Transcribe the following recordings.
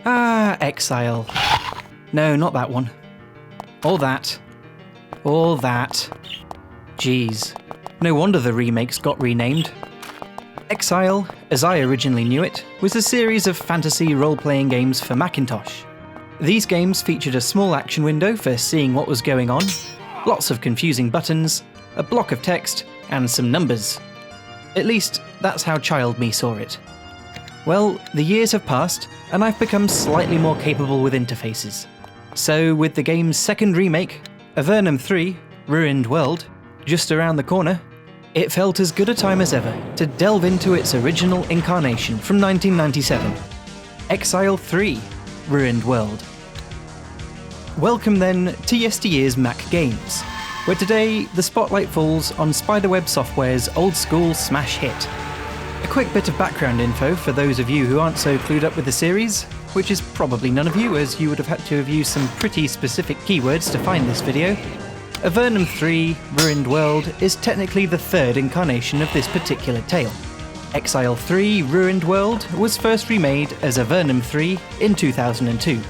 Ah, Exile. No, not that one. Or that. Or that. Jeez. No wonder the remakes got renamed. Exile, as I originally knew it, was a series of fantasy role-playing games for Macintosh. These games featured a small action window for seeing what was going on, lots of confusing buttons, a block of text, and some numbers. At least, that's how child me saw it. Well, the years have passed, and I've become slightly more capable with interfaces. So with the game's second remake, Avernum III, Ruined World, just around the corner, it felt as good a time as ever to delve into its original incarnation from 1997, Exile III, Ruined World. Welcome then to yesteryear's Mac games, where today the spotlight falls on Spiderweb Software's old-school smash hit. A quick bit of background info for those of you who aren't so clued up with the series, which is probably none of you, as you would have had to have used some pretty specific keywords to find this video. Avernum III, Ruined World is technically the third incarnation of this particular tale. Exile III, Ruined World was first remade as Avernum III in 2002,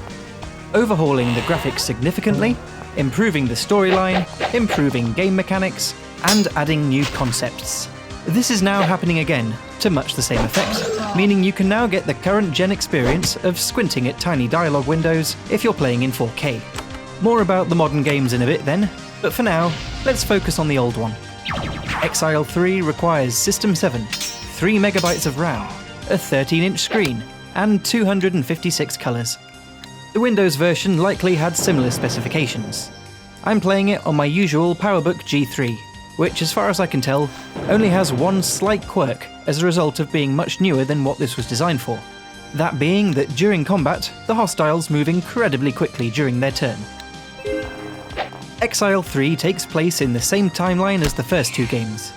overhauling the graphics significantly, improving the storyline, improving game mechanics, and adding new concepts. This is now happening again, to much the same effect, meaning you can now get the current gen experience of squinting at tiny dialogue windows if you're playing in 4K. More about the modern games in a bit then, but for now, let's focus on the old one. Exile 3 requires System 7, 3 MB of RAM, a 13-inch screen, and 256 colours. The Windows version likely had similar specifications. I'm playing it on my usual PowerBook G3, which, as far as I can tell, only has one slight quirk as a result of being much newer than what this was designed for. That being that during combat, the hostiles move incredibly quickly during their turn. Exile 3 takes place in the same timeline as the first two games.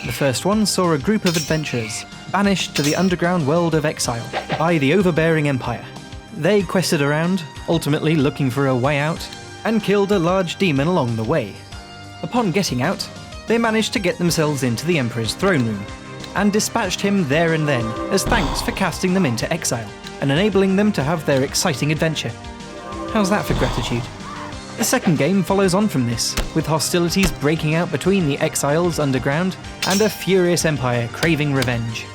The first one saw a group of adventurers banished to the underground world of Exile by the overbearing Empire. They quested around, ultimately looking for a way out, and killed a large demon along the way. Upon getting out, they managed to get themselves into the Emperor's throne room, and dispatched him there and then as thanks for casting them into exile, and enabling them to have their exciting adventure. How's that for gratitude? The second game follows on from this, with hostilities breaking out between the exiles underground and a furious empire craving revenge.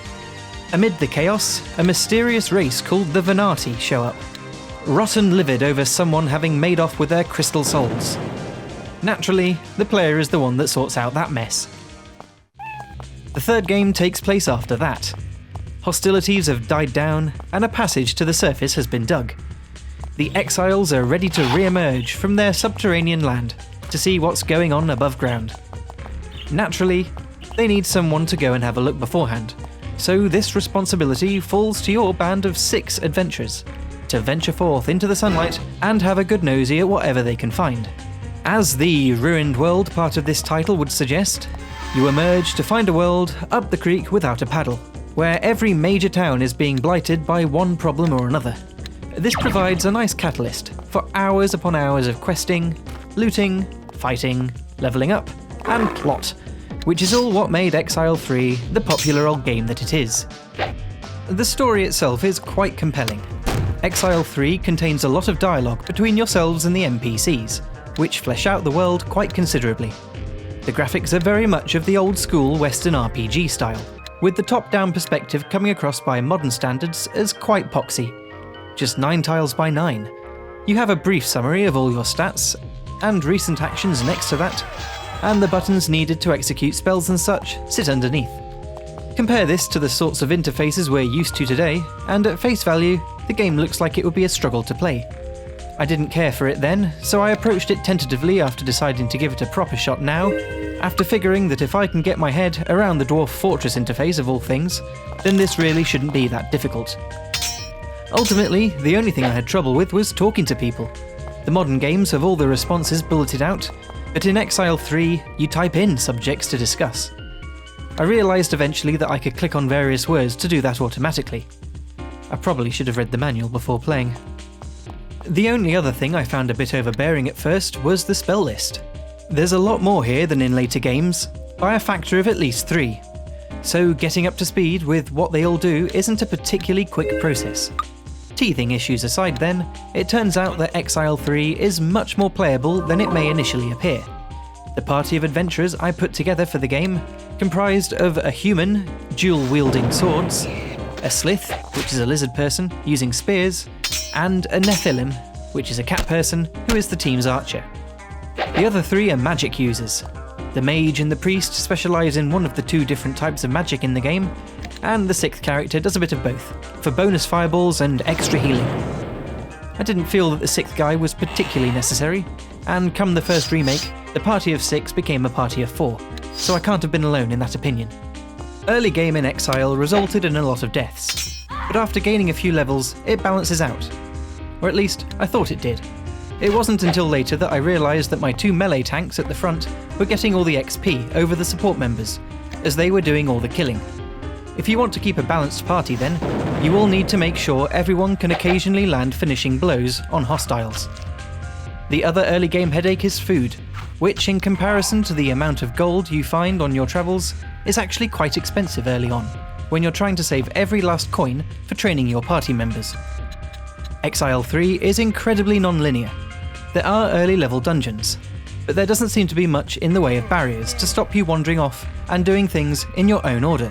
Amid the chaos, a mysterious race called the Venati show up, rotten livid over someone having made off with their crystal souls. Naturally, the player is the one that sorts out that mess. The third game takes place after that. Hostilities have died down, and a passage to the surface has been dug. The exiles are ready to re-emerge from their subterranean land to see what's going on above ground. Naturally, they need someone to go and have a look beforehand, so this responsibility falls to your band of 6 adventurers to venture forth into the sunlight and have a good nosy at whatever they can find. As the Ruined World part of this title would suggest, you emerge to find a world up the creek without a paddle, where every major town is being blighted by one problem or another. This provides a nice catalyst for hours upon hours of questing, looting, fighting, levelling up, and plot, which is all what made Exile 3 the popular old game that it is. The story itself is quite compelling. Exile 3 contains a lot of dialogue between yourselves and the NPCs, which flesh out the world quite considerably. The graphics are very much of the old school Western RPG style, with the top-down perspective coming across by modern standards as quite poxy. Just 9 tiles by 9. You have a brief summary of all your stats, and recent actions next to that, and the buttons needed to execute spells and such sit underneath. Compare this to the sorts of interfaces we're used to today, and at face value, the game looks like it would be a struggle to play. I didn't care for it then, so I approached it tentatively after deciding to give it a proper shot now, after figuring that if I can get my head around the Dwarf Fortress interface of all things, then this really shouldn't be that difficult. Ultimately, the only thing I had trouble with was talking to people. The modern games have all the responses bulleted out, but in Exile 3, you type in subjects to discuss. I realised eventually that I could click on various words to do that automatically. I probably should have read the manual before playing. The only other thing I found a bit overbearing at first was the spell list. There's a lot more here than in later games, by a factor of at least 3, so getting up to speed with what they all do isn't a particularly quick process. Teething issues aside then, it turns out that Exile 3 is much more playable than it may initially appear. The party of adventurers I put together for the game comprised of a human, dual-wielding swords, a slith, which is a lizard person, using spears, and a nephilim, which is a cat person, who is the team's archer. The other three are magic users. The mage and the priest specialise in one of the two different types of magic in the game, and the sixth character does a bit of both, for bonus fireballs and extra healing. I didn't feel that the sixth guy was particularly necessary, and come the first remake, the party of 6 became a party of 4, so I can't have been alone in that opinion. Early game in Exile resulted in a lot of deaths, but after gaining a few levels, it balances out. Or at least, I thought it did. It wasn't until later that I realised that my 2 melee tanks at the front were getting all the XP over the support members, as they were doing all the killing. If you want to keep a balanced party then, you will need to make sure everyone can occasionally land finishing blows on hostiles. The other early game headache is food, which in comparison to the amount of gold you find on your travels is actually quite expensive early on, when you're trying to save every last coin for training your party members. Exile 3 is incredibly non-linear. There are early level dungeons, but there doesn't seem to be much in the way of barriers to stop you wandering off and doing things in your own order.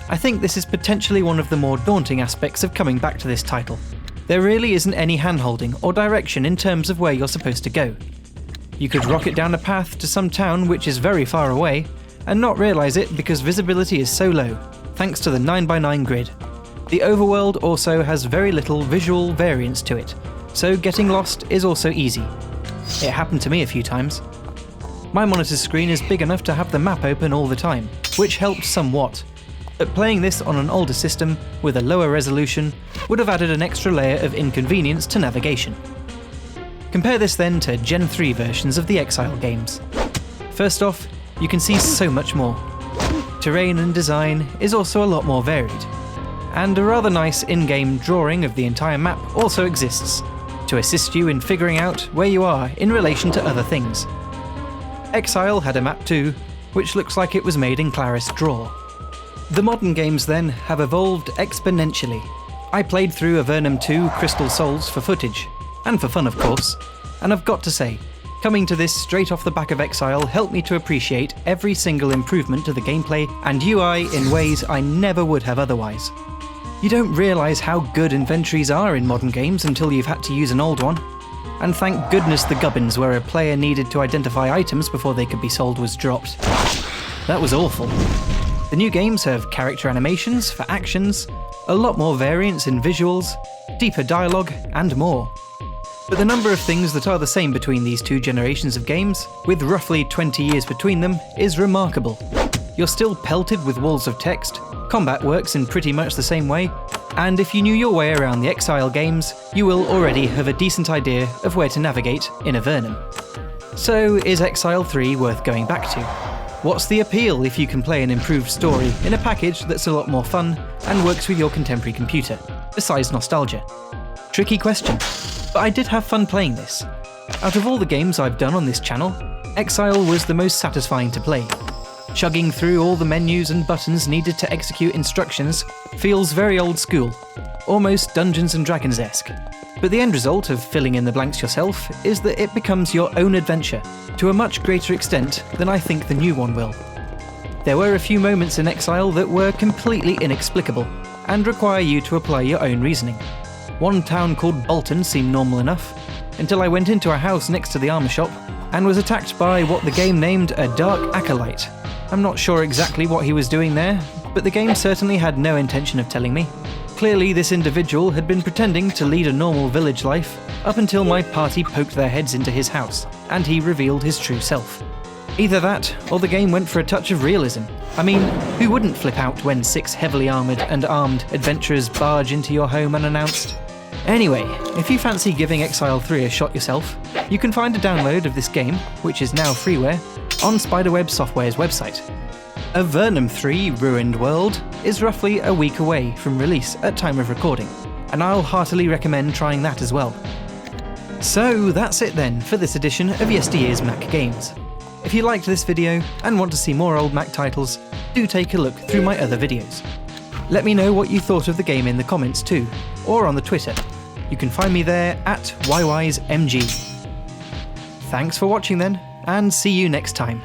I think this is potentially one of the more daunting aspects of coming back to this title. There really isn't any handholding or direction in terms of where you're supposed to go. You could rocket down a path to some town which is very far away, and not realise it because visibility is so low, thanks to the 9x9 grid. The overworld also has very little visual variance to it, so getting lost is also easy. It happened to me a few times. My monitor screen is big enough to have the map open all the time, which helped somewhat, but playing this on an older system with a lower resolution would have added an extra layer of inconvenience to navigation. Compare this then to Gen 3 versions of the Exile games. First off, you can see so much more. Terrain and design is also a lot more varied, and a rather nice in-game drawing of the entire map also exists, to assist you in figuring out where you are in relation to other things. Exile had a map too, which looks like it was made in Claris Draw. The modern games then have evolved exponentially. I played through Avernum 2 Crystal Souls for footage, and for fun of course, and I've got to say, coming to this straight off the back of Exile helped me to appreciate every single improvement to the gameplay and UI in ways I never would have otherwise. You don't realise how good inventories are in modern games until you've had to use an old one. And thank goodness the gubbins where a player needed to identify items before they could be sold was dropped. That was awful. The new games have character animations for actions, a lot more variance in visuals, deeper dialogue, and more. But the number of things that are the same between these two generations of games, with roughly 20 years between them, is remarkable. You're still pelted with walls of text, combat works in pretty much the same way, and if you knew your way around the Exile games, you will already have a decent idea of where to navigate in Avernum. So is Exile 3 worth going back to? What's the appeal if you can play an improved story in a package that's a lot more fun and works with your contemporary computer, besides nostalgia? Tricky question, but I did have fun playing this. Out of all the games I've done on this channel, Exile was the most satisfying to play. Chugging through all the menus and buttons needed to execute instructions feels very old school, almost Dungeons & Dragons-esque. But the end result of filling in the blanks yourself is that it becomes your own adventure, to a much greater extent than I think the new one will. There were a few moments in Exile that were completely inexplicable, and require you to apply your own reasoning. One town called Bolton seemed normal enough, until I went into a house next to the armour shop, and was attacked by what the game named a Dark Acolyte. I'm not sure exactly what he was doing there, but the game certainly had no intention of telling me. Clearly this individual had been pretending to lead a normal village life up until my party poked their heads into his house, and he revealed his true self. Either that, or the game went for a touch of realism. I mean, who wouldn't flip out when 6 heavily armoured and armed adventurers barge into your home unannounced? Anyway, if you fancy giving Exile 3 a shot yourself, you can find a download of this game, which is now freeware, on Spiderweb Software's website. Avernum 3 Ruined World is roughly a week away from release at time of recording, and I'll heartily recommend trying that as well. So that's it then for this edition of Yesteryear's Mac Games. If you liked this video and want to see more old Mac titles, do take a look through my other videos. Let me know what you thought of the game in the comments too, or on the Twitter. You can find me there at YYsMG. Thanks for watching then, and see you next time.